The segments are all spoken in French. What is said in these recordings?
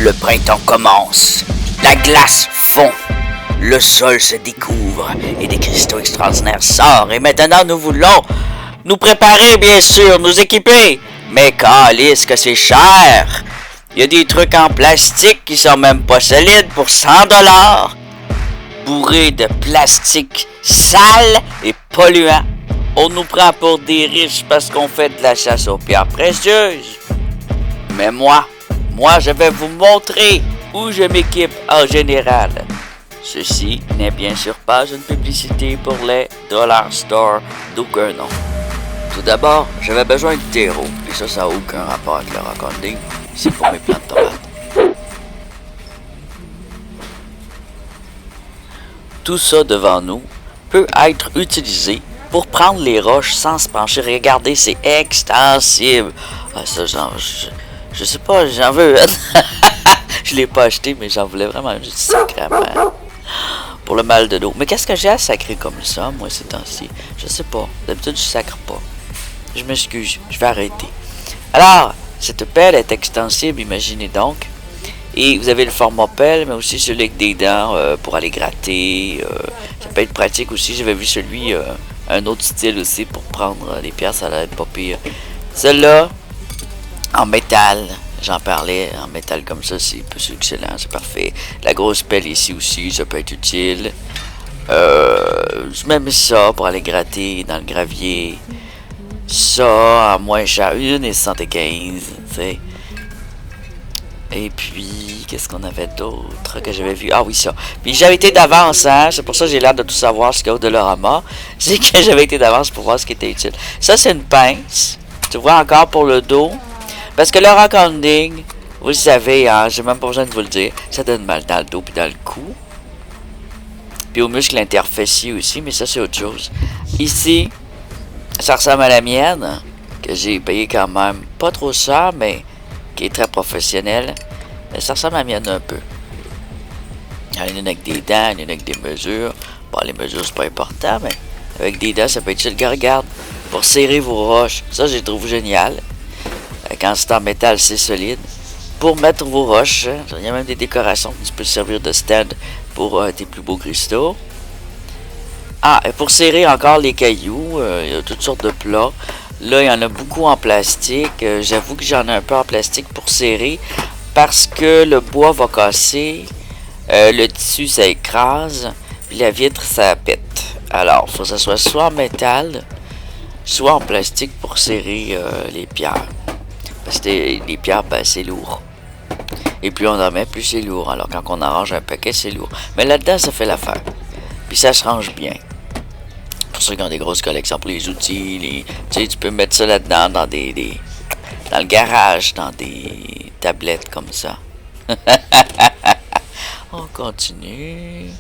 Le printemps commence. La glace fond. Le sol se découvre et des cristaux extraordinaires sortent. Et maintenant, nous voulons nous préparer, bien sûr, nous équiper. Mais calisse que c'est cher. Il y a des trucs en plastique qui sont même pas solides pour 100$. Bourrés de plastique sale et polluant. On nous prend pour des riches parce qu'on fait de la chasse aux pierres précieuses. Mais moi, je vais vous montrer où je m'équipe en général. Ceci n'est bien sûr pas une publicité pour les Dollar Store d'aucun nom. Tout d'abord, j'avais besoin de terreau, et ça n'a aucun rapport avec le rock'n'roll. C'est pour mes plantes de tomates. Tout ça devant nous peut être utilisé pour prendre les roches sans se pencher. Regardez, c'est extensible. Ah, ça, je sais pas, j'en veux. Je l'ai pas acheté, mais j'en voulais vraiment juste sacrément. Pour le mal de dos. Mais qu'est-ce que j'ai à sacrer comme ça, moi, ces temps-ci? Je sais pas. D'habitude, je sacre pas. Je m'excuse, je vais arrêter. Alors, cette pelle est extensible, imaginez donc. Et vous avez le format pelle, mais aussi celui avec des dents pour aller gratter. Ça peut être pratique aussi. J'avais vu celui, un autre style aussi pour prendre les pierres, ça allait être pas pire. Celle-là, en métal, j'en parlais, en métal comme ça, c'est excellent, c'est parfait. La grosse pelle ici aussi, ça peut être utile. Je mets ça pour aller gratter dans le gravier. Ça, à moins cher, 1,75$, tu sais. Et puis, qu'est-ce qu'on avait d'autre que j'avais vu? Ah oui, ça. Puis j'avais été d'avance, hein. C'est pour ça que j'ai l'air de tout savoir ce qu'il y a au Dollarama. C'est que j'avais été d'avance pour voir ce qui était utile. Ça, c'est une pince. Tu vois, encore pour le dos. Parce que le rock'n'roll, vous le savez, hein, j'ai même pas besoin de vous le dire. Ça donne mal dans le dos puis dans le cou. Puis aux muscles interfessiers aussi, mais ça, c'est autre chose. Ici, ça ressemble à la mienne, que j'ai payé quand même pas trop cher, mais qui est très professionnelle. Mais ça ressemble à la mienne un peu. Il y en a une avec des dents, il y en a avec des mesures. Bon, les mesures, c'est pas important, mais avec des dents, ça peut être utile. Regarde, pour serrer vos roches. Ça, je trouve génial. Quand c'est en métal, c'est solide. Pour mettre vos roches, il y a même des décorations qui peuvent servir de stand pour tes plus beaux cristaux. Ah, et pour serrer encore les cailloux, il y a toutes sortes de plats. Là, il y en a beaucoup en plastique. J'avoue que j'en ai un peu en plastique pour serrer parce que le bois va casser, le tissu, ça écrase, puis la vitre, ça pète. Alors, il faut que ça soit en métal, soit en plastique pour serrer les pierres. Parce que les pierres, ben, c'est lourd. Et plus on en met, plus c'est lourd. Alors, quand on arrange un paquet, c'est lourd. Mais là-dedans, ça fait l'affaire. Puis ça se range bien. Pour ceux qui ont des grosses collections pour les outils, tu sais, tu peux mettre ça là-dedans dans dans le garage, dans des tablettes comme ça. On continue.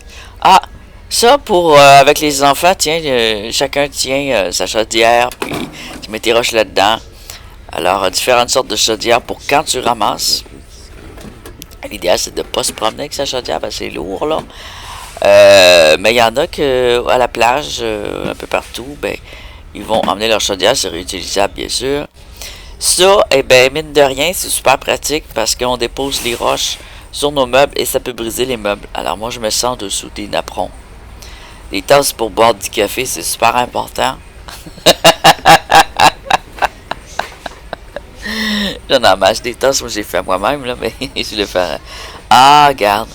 Ah, ça pour avec les enfants, tiens, chacun tient sa chaudière, puis tu mets tes roches là-dedans. Alors, différentes sortes de chaudières pour quand tu ramasses. L'idéal, c'est de ne pas se promener avec sa chaudière, parce que c'est lourd, là. Mais il y en a que à la plage, un peu partout, ben, ils vont emmener leur chaudière, c'est réutilisable, bien sûr. Ça, eh ben, mine de rien, c'est super pratique parce qu'on dépose les roches sur nos meubles et ça peut briser les meubles. Alors, moi, je me sens dessous des napperons. Les tasses pour boire du café, c'est super important. J'en amasse des tasses, moi j'ai fait moi-même, là, mais je le fais. Ah, regarde.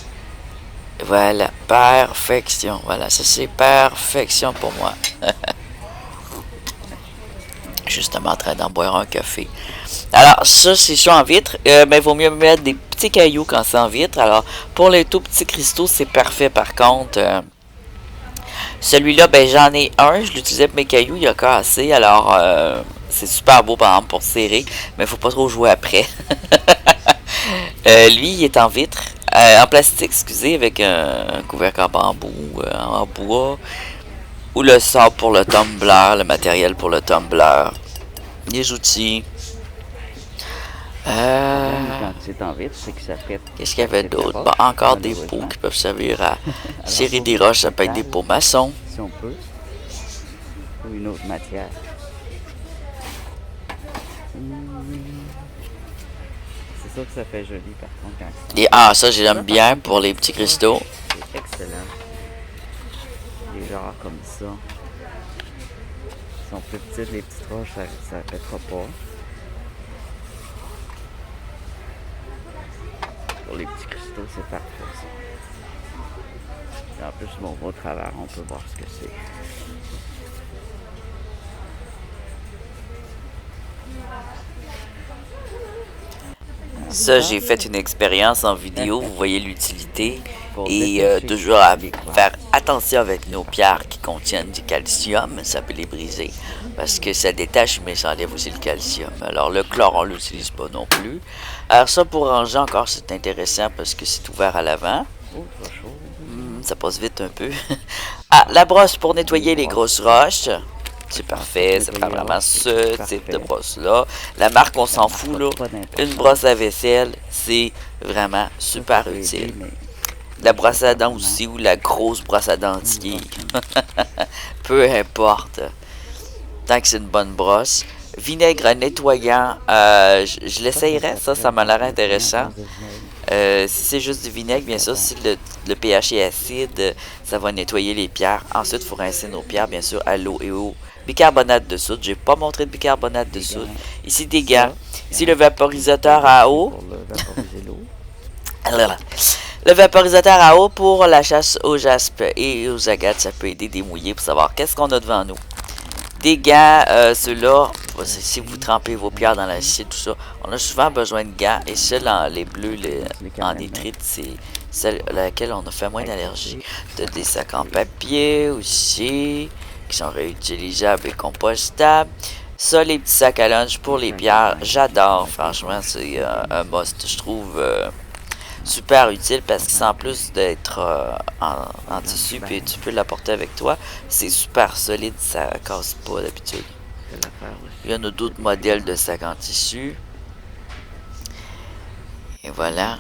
Voilà, perfection. Voilà, ça c'est perfection pour moi. Justement en train d'en boire un café. Alors, ça, c'est ça en vitre. Mais il vaut mieux mettre des petits cailloux quand c'est en vitre. Alors, pour les tout petits cristaux, c'est parfait. Par contre, celui-là, ben j'en ai un. Je l'utilisais pour mes cailloux, il a cassé. Alors, c'est super beau, par exemple, pour serrer. Mais il faut pas trop jouer après. Lui, il est en vitre. En plastique, excusez, avec un couvercle en bambou, en bois. Ou le sable pour le tumbler, le matériel pour le tumbler. Les outils. Quand c'est en vitre, c'est que ça fait. Qu'est-ce qu'il y avait d'autre? Bon, encore des pots qui peuvent servir à serrer des roches. Ça peut être des pots maçons. Si on peut. Ou une autre matière. C'est sûr que ça fait joli par contre quand ils sont. Ça j'aime bien pour les petits cristaux. C'est excellent. Les genres comme ça. Ils sont plus petites, les petites roches, ça pètera pas. Pour les petits cristaux, c'est parfait ça. Et en plus, si on va au travers, on peut voir ce que c'est. Ça, j'ai fait une expérience en vidéo, vous voyez l'utilité. Et toujours à faire attention avec nos pierres qui contiennent du calcium, ça peut les briser. Parce que ça détache, mais ça enlève aussi le calcium. Alors le chlore, on l'utilise pas non plus. Alors ça, pour ranger encore, c'est intéressant parce que c'est ouvert à l'avant. Oh, ça chaud. Ça passe vite un peu. La brosse pour nettoyer les grosses roches. C'est parfait, ça prend vraiment ce type de brosse-là. La marque, on s'en fout, là. Une brosse à vaisselle, c'est vraiment super utile. La brosse à dents aussi, ou la grosse brosse à dentier. Peu importe. Tant que c'est une bonne brosse. Vinaigre nettoyant, je l'essayerais, ça m'a l'air intéressant. Si c'est juste du vinaigre, bien sûr, si le pH est acide, ça va nettoyer les pierres. Ensuite, il faut rincer nos pierres, bien sûr, à l'eau et au bicarbonate de soude. J'ai pas montré de bicarbonate de soude. Ici, des gants. Ici, le vaporisateur à eau. Le vaporisateur à eau pour la chasse aux jaspes et aux agates, ça peut aider des mouillés pour savoir qu'est-ce qu'on a devant nous. Des gants, ceux-là, si vous trempez vos pierres dans l'acide, tout ça, on a souvent besoin de gants. Et ceux-là, les bleus, en nitrite, c'est celle à laquelle on a fait moins d'allergie. De des sacs en papier aussi, qui sont réutilisables et compostables. Ça, les petits sacs à lunch pour les pierres, j'adore. Franchement, c'est un must. Je trouve super utile parce que en plus d'être en tissu, puis tu peux l'apporter avec toi, c'est super solide, ça casse pas d'habitude. Il y en a d'autres modèles de sacs en tissu. Et voilà.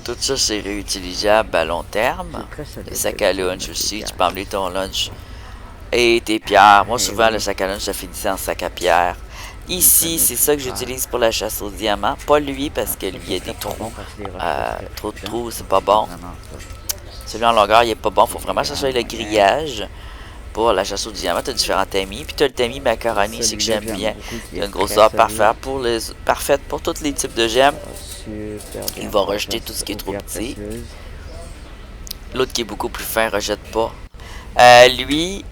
Tout ça, c'est réutilisable à long terme. Le sac à lunch aussi, tu peux emmener ton lunch et tes pierres. Moi, souvent, le sac à lunch, ça finissait en sac à pierre. Ici, c'est ça que j'utilise pour la chasse au diamant. Pas lui, parce que lui, il y a des trous. Trop de trous, c'est pas bon. Celui en longueur, il est pas bon. Faut vraiment que ça soit le grillage pour la chasse au diamant. Tu as différents tamis. Puis tu as le tamis macaroni, c'est que j'aime bien. Il y a une grosseur parfaite pour tous les types de gemmes. Il va rejeter tout ce qui est trop petit. L'autre qui est beaucoup plus fin, rejette pas. Lui...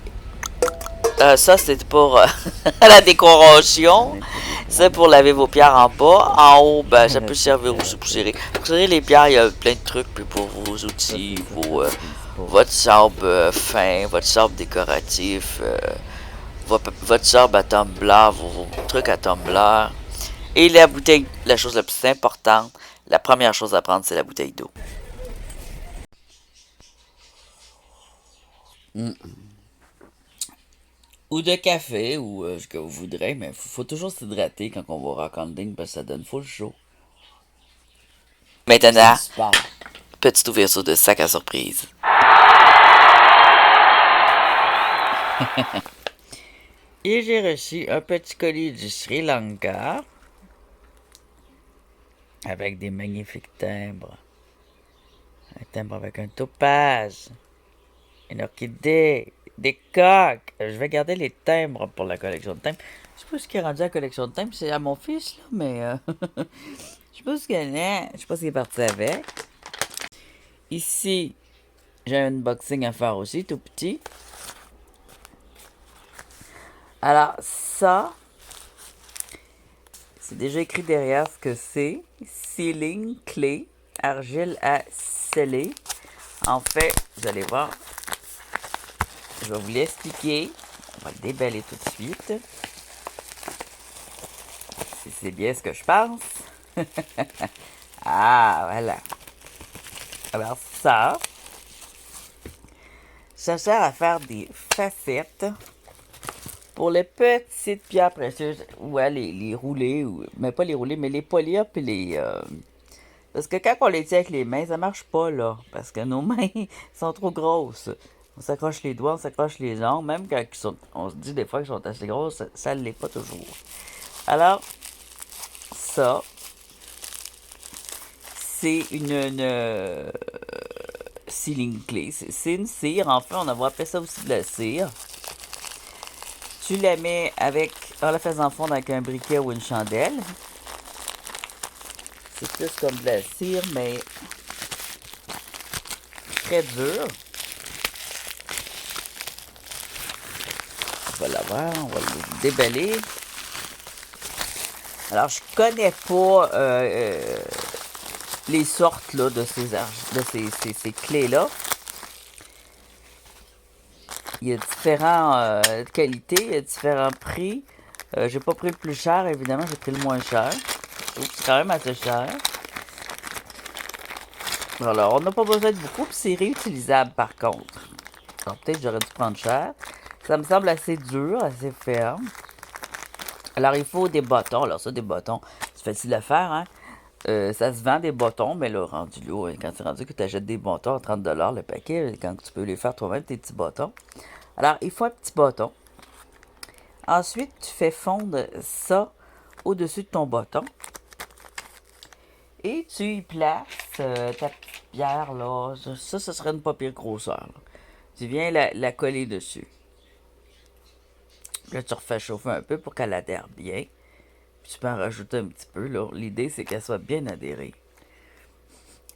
ça, c'est pour la décoration. C'est pour laver vos pierres en bas. En haut, ben, ça peut servir aussi pour serrer. Pour serrer les pierres, il y a plein de trucs. Puis pour vos outils, votre sable fin, votre sable décoratif, votre sable à tumbler, vos trucs à tumbler. Et la bouteille, la chose la plus importante, la première chose à prendre, c'est la bouteille d'eau. Ou de café, ou ce que vous voudrez, mais faut toujours s'hydrater quand on va rock camping parce que ça donne full chaud. Maintenant, petite ouverture de sac à surprise. Et j'ai reçu un petit colis du Sri Lanka avec des magnifiques timbres. Un timbre avec un topaz, une orchidée, des coques. Je vais garder les timbres pour la collection de timbres. Je sais pas ce qui est rendu à la collection de timbres, c'est à mon fils, là, mais je sais pas ce qu'il est. Je sais pas ce qu'il est parti avec. Ici, j'ai un unboxing à faire aussi, tout petit. Alors, ça, c'est déjà écrit derrière ce que c'est. Sealing clé, argile à sceller. En fait, vous allez voir, je vais vous l'expliquer. On va le déballer tout de suite. Si c'est bien ce que je pense. Ah, voilà. Alors ça sert à faire des facettes pour les petites pierres précieuses. Ouais, les rouler, mais pas les rouler, mais les polir puis les... Parce que quand on les tient avec les mains, ça marche pas, là. Parce que nos mains sont trop grosses. On s'accroche les doigts, on s'accroche les ongles. Même quand on se dit des fois qu'ils sont assez grosses, ça ne l'est pas toujours. Alors, ça, c'est une sealing clay. C'est une cire. En fait, on va appeler ça aussi de la cire. Tu la mets en la faisant fondre avec un briquet ou une chandelle. C'est plus comme de la cire, mais très dure. On va la voir, on va le déballer. Alors, je connais pas les sortes là, de ces clés-là. Il y a différentes qualités, il y a différents prix. J'ai pas pris le plus cher, évidemment, j'ai pris le moins cher. Je trouve que c'est quand même assez cher. Alors, on n'a pas besoin de beaucoup, puis c'est réutilisable par contre. Alors, peut-être que j'aurais dû prendre cher. Ça me semble assez dur, assez ferme. Alors, il faut des bâtons. Alors, ça, des bâtons, c'est facile à faire, hein. Ça se vend des bâtons, mais là, rendu là, quand c'est rendu que tu achètes des bâtons à 30$ le paquet, quand tu peux les faire toi-même, tes petits bâtons. Alors, il faut un petit bâton. Ensuite, tu fais fondre ça au-dessus de ton bâton. Et tu y places ta petite pierre, là. Ça, ce serait une pas pire grosseur. Là. Tu viens la coller dessus. Là, tu refais chauffer un peu pour qu'elle adhère bien. Puis tu peux en rajouter un petit peu. Là. L'idée, c'est qu'elle soit bien adhérée.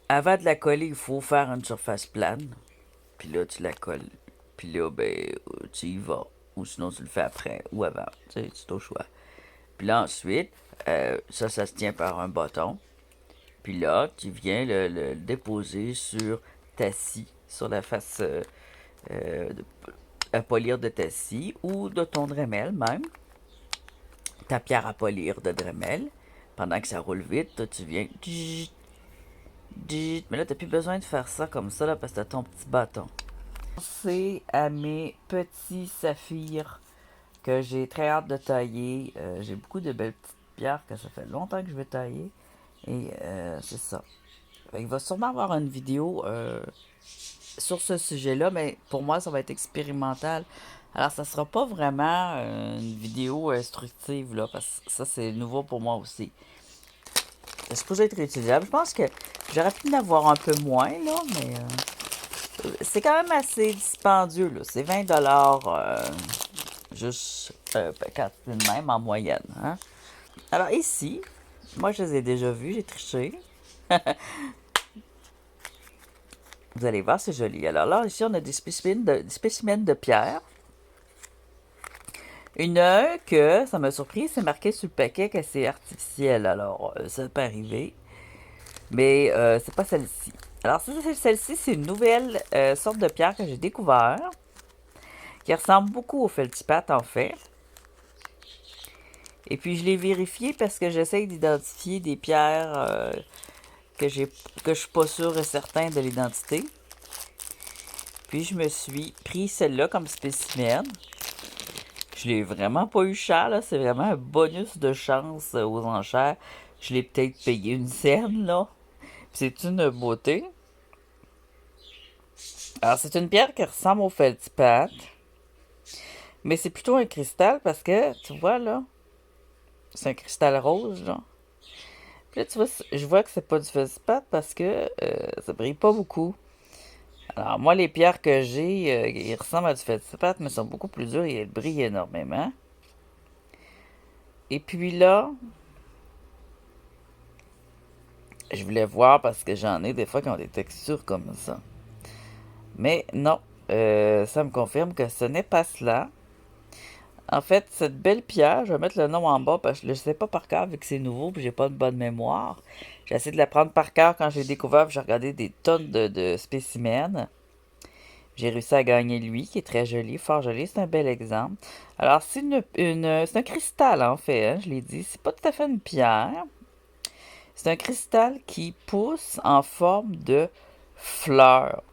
Avant de la coller, il faut faire une surface plane. Puis là, tu la colles. Puis là, ben, tu y vas. Ou sinon, tu le fais après ou avant. Tu sais, c'est au choix. Puis là, ensuite, ça se tient par un bâton. Puis là, tu viens le déposer sur ta scie, sur la face à polir de ta scie ou de ton Dremel même. Ta pierre à polir de Dremel. Pendant que ça roule vite, toi, tu viens. Mais là, tu n'as plus besoin de faire ça comme ça là, parce que tu as ton petit bâton. C'est à mes petits saphirs que j'ai très hâte de tailler. J'ai beaucoup de belles petites pierres que ça fait longtemps que je vais tailler. Et c'est ça. Il va sûrement avoir une vidéo sur ce sujet-là, mais pour moi, ça va être expérimental. Alors, ça sera pas vraiment une vidéo instructive, là, parce que ça, c'est nouveau pour moi aussi. C'est supposé être réutilisable. Je pense que j'aurais pu en avoir un peu moins, là, mais c'est quand même assez dispendieux, là. C'est 20$ juste quand c'est le même en moyenne. Hein? Alors ici, moi je les ai déjà vus, j'ai triché. Vous allez voir, c'est joli. Alors là, ici, on a des spécimens de pierre. Une que, ça m'a surpris, c'est marqué sur le paquet que c'est artificiel. Alors, ça peut arriver. Mais c'est pas celle-ci. Alors, celle-ci, c'est une nouvelle sorte de pierre que j'ai découvert. Qui ressemble beaucoup au feldspath, en fait. Et puis, je l'ai vérifié parce que j'essaye d'identifier des pierres que je suis pas sûr et certain de l'identité. Puis je me suis pris celle-là comme spécimen. Je l'ai vraiment pas eu cher, là. C'est vraiment un bonus de chance aux enchères. Je l'ai peut-être payé une scène, là. C'est une beauté. Alors, c'est une pierre qui ressemble au feldspath. Mais c'est plutôt un cristal parce que, tu vois, là, c'est un cristal rose, là. Puis là, tu vois, je vois que c'est pas du feldspath parce que ça brille pas beaucoup. Alors, moi, les pierres que j'ai, ils ressemblent à du feldspath, mais sont beaucoup plus dures et elles brillent énormément. Et puis là, je voulais voir parce que j'en ai des fois qui ont des textures comme ça. Mais non, ça me confirme que ce n'est pas cela. En fait, cette belle pierre, je vais mettre le nom en bas parce que je ne sais pas par cœur vu que c'est nouveau et j'ai pas de bonne mémoire. J'ai essayé de la prendre par cœur quand j'ai découvert, j'ai regardé des tonnes de spécimens. J'ai réussi à gagner lui, qui est très joli, fort joli. C'est un bel exemple. Alors, c'est c'est un cristal, en fait, hein, je l'ai dit. C'est pas tout à fait une pierre. C'est un cristal qui pousse en forme de fleur.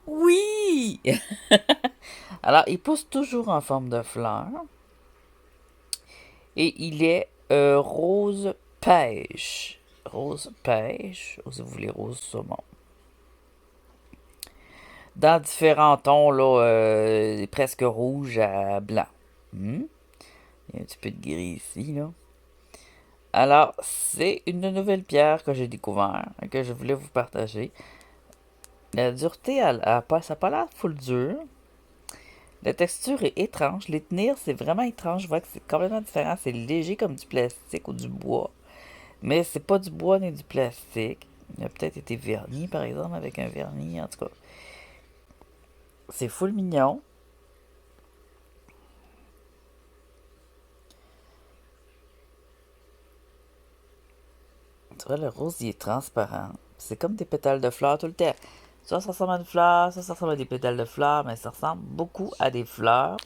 Oui! Alors, il pousse toujours en forme de fleur. Et il est rose pêche. Rose pêche, ou si vous voulez, rose saumon. Dans différents tons, là, presque rouge à blanc. Il y a un petit peu de gris ici, là. Alors, c'est une nouvelle pierre que j'ai découvert et que je voulais vous partager. La dureté, ça n'a pas l'air full dur. La texture est étrange. Les tenir, c'est vraiment étrange. Je vois que c'est complètement différent. C'est léger comme du plastique ou du bois. Mais c'est pas du bois ni du plastique. Il a peut-être été verni, par exemple, avec un vernis. En tout cas, c'est full mignon. Tu vois, le rose, il est transparent. C'est comme des pétales de fleurs tout le temps. Ça ressemble à une fleur, ça ressemble à des pétales de fleurs, mais ça ressemble beaucoup à des fleurs.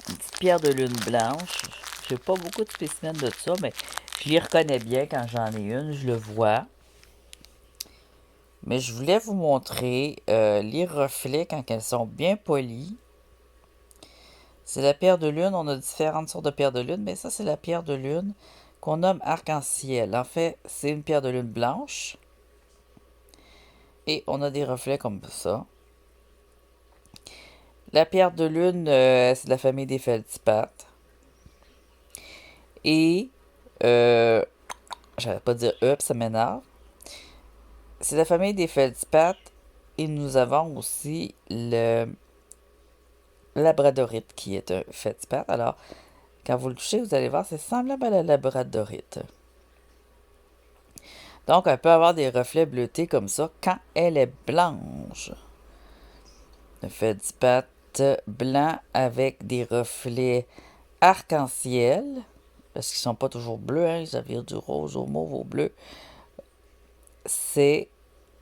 Une petite pierre de lune blanche. J'ai pas beaucoup de spécimens de ça, mais je les reconnais bien quand j'en ai une, je le vois. Mais je voulais vous montrer les reflets quand elles sont bien polies. C'est la pierre de lune, on a différentes sortes de pierres de lune, mais ça c'est la pierre de lune qu'on nomme arc-en-ciel. En fait, c'est une pierre de lune blanche. Et on a des reflets comme ça. La pierre de lune, c'est de la famille des feldspathes. Et, j'allais pas dire ça m'énerve. C'est la famille des feldspathes. Et nous avons aussi le labradorite qui est un feldspath. Alors, quand vous le touchez, vous allez voir, c'est semblable à la labradorite. Donc, elle peut avoir des reflets bleutés comme ça quand elle est blanche. Le feldspath blanc avec des reflets arc-en-ciel, parce qu'ils sont pas toujours bleus, hein, ils virent du rose au mauve au bleu. C'est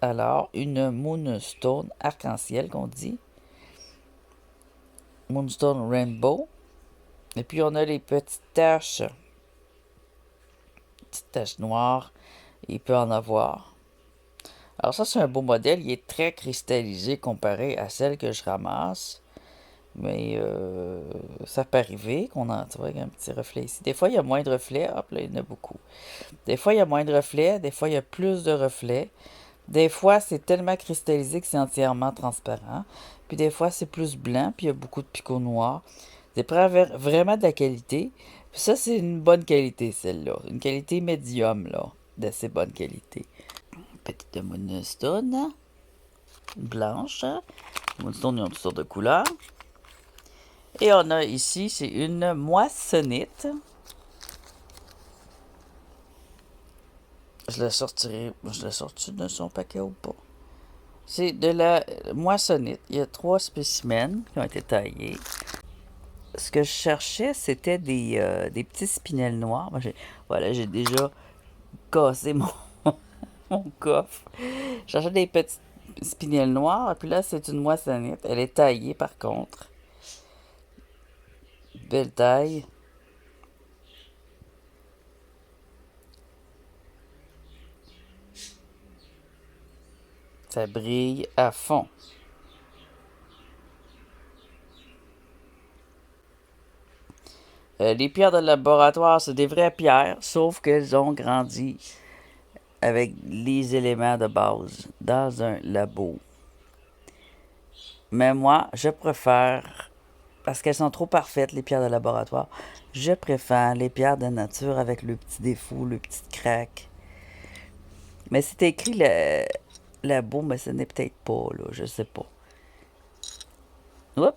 alors une moonstone arc-en-ciel qu'on dit. Moonstone rainbow. Et puis on a les petites taches noires. Il peut en avoir. Alors ça, c'est un beau modèle. Il est très cristallisé comparé à celle que je ramasse. Mais ça peut arriver qu'on en trouve un petit reflet ici. Des fois, il y a moins de reflets. Hop, là, il y en a beaucoup. Des fois, il y a moins de reflets. Des fois, il y a plus de reflets. Des fois, c'est tellement cristallisé que c'est entièrement transparent. Puis des fois, c'est plus blanc. Puis il y a beaucoup de picots noirs. C'est vraiment de la qualité. Puis ça, c'est une bonne qualité, celle-là. Une qualité médium, là. D'assez bonne qualité. Petite moonstone. Blanche. Moonstone, ils ont toutes sortes de couleurs. Et on a ici, c'est une moissonnite. Je la sorti de son paquet ou pas? C'est de la moissonnite. Il y a 3 spécimens qui ont été taillés. Ce que je cherchais, c'était des petits spinels noirs. Moi, j'ai déjà cassé mon coffre. Je cherchais des petits spinels noirs. Et puis là, c'est une moissonnite. Elle est taillée, par contre. Belle taille. Ça brille à fond. Les pierres de laboratoire, c'est des vraies pierres, sauf qu'elles ont grandi avec les éléments de base dans un labo. Mais moi, je préfère, parce qu'elles sont trop parfaites, les pierres de laboratoire, je préfère les pierres de nature avec le petit défaut, le petit crack. Mais c'est écrit labo, mais ce n'est peut-être pas, là, je sais pas. Oups.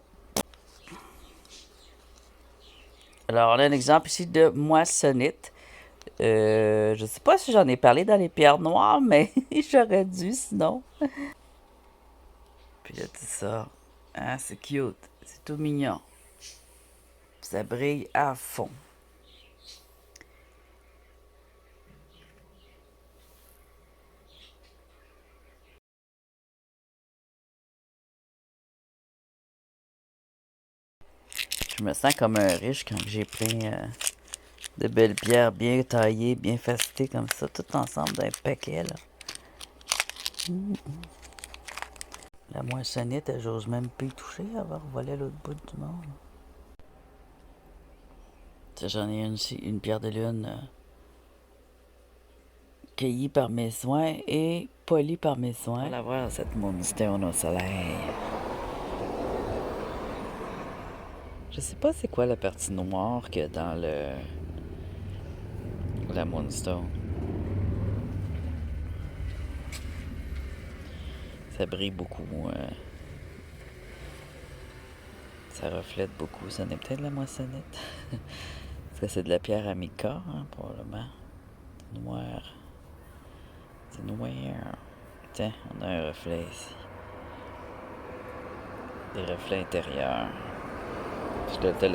Alors, on a un exemple ici de moissonnite. Je sais pas si j'en ai parlé dans les pierres noires, mais j'aurais dû sinon. Puis là, tout ça. Ah, c'est cute. C'est tout mignon. Puis ça brille à fond. Je me sens comme un riche quand j'ai pris de belles pierres bien taillées, bien facetées comme ça, tout ensemble d'un paquet, là. La moissonnite, j'ose même pas y toucher, elle va revoler à l'autre bout du monde. J'en ai une aussi, une pierre de lune cueillie par mes soins et polie par mes soins. On va la voir, cette moonstone au soleil. Je sais pas c'est quoi la partie noire qu'il y a dans la Moonstone. Ça brille beaucoup. Ça reflète beaucoup. Ça n'est peut-être la moissonnette. Parce que c'est de la pierre amica, hein, probablement. C'est noir. C'est noir. Tiens, on a un reflet ici. Des reflets intérieurs. T'as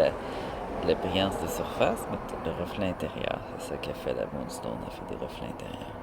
la brillance de surface, mais t'as le reflet intérieur. C'est ça qu'a fait la Moonstone. Elle fait des reflets intérieurs.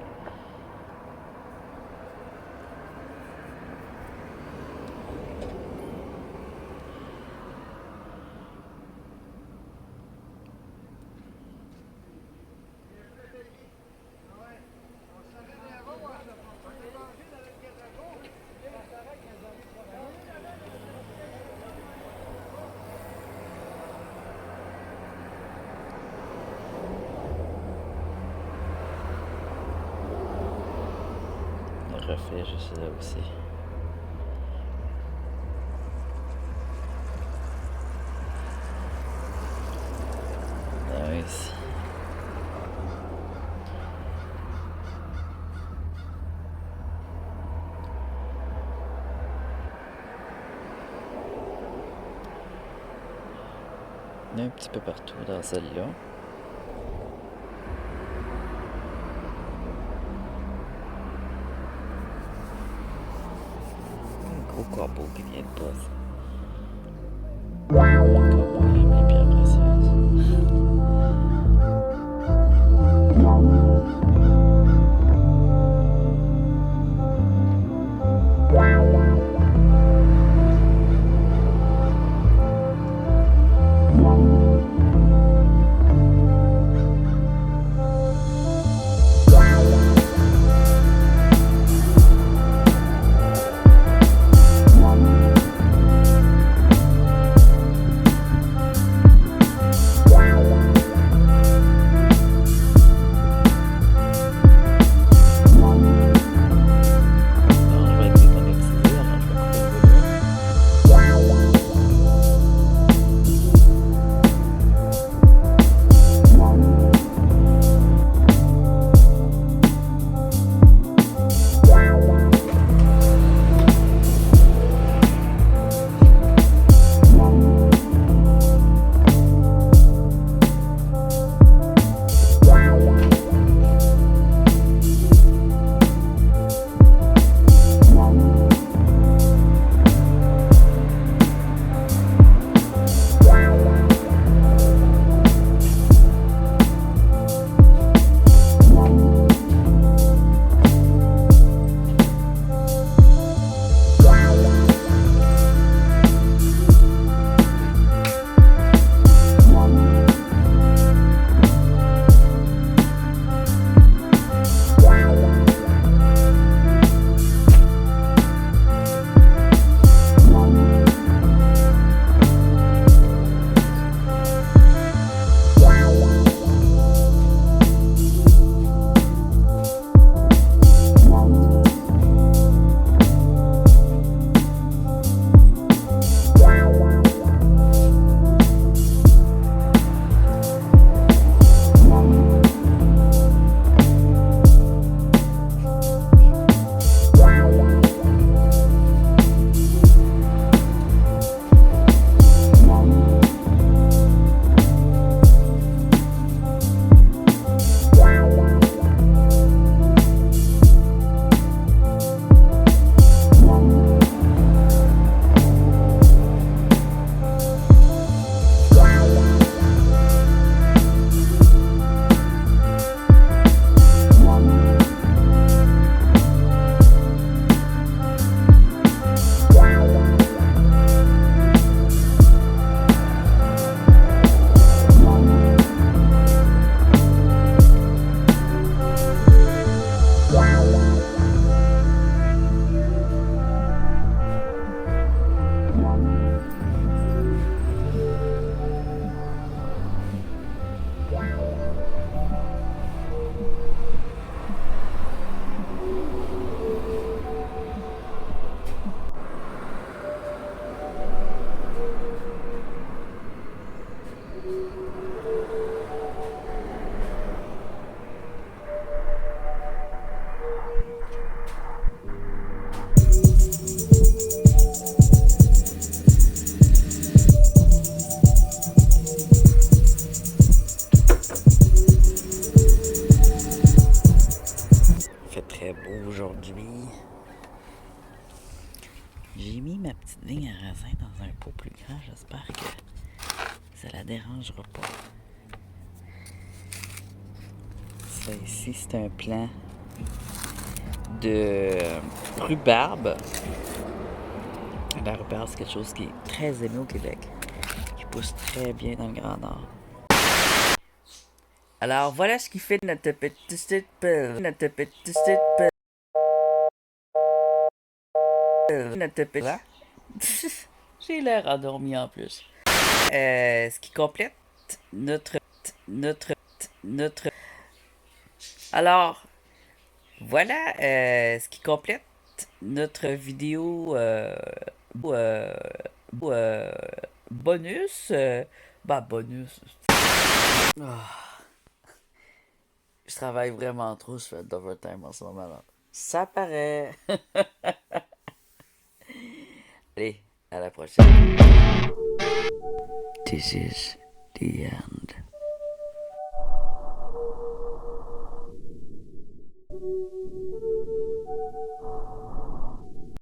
Le reflet juste là aussi. Nice. Il y en a un petit peu partout dans celle-là. Un gros corbeau qui vient de passer. Le corbeau aime les pierres précieuses. J'ai mis ma petite vigne à raisin dans un pot plus grand. J'espère que ça la dérangera pas. Ça ici, c'est un plant de rhubarbe. La rhubarbe, c'est quelque chose qui est très aimé au Québec, qui pousse très bien dans le Grand Nord. Alors voilà ce qui fait notre petite pelle. Notre petite pelle. Notre petite... J'ai l'air endormi en plus. Ce qui complète notre... Alors, voilà ce qui complète notre vidéo bonus. Bonus. Je travaille vraiment trop, je fais d'overtime en ce moment-là. Ça paraît. Allez, à la prochaine. This is the end.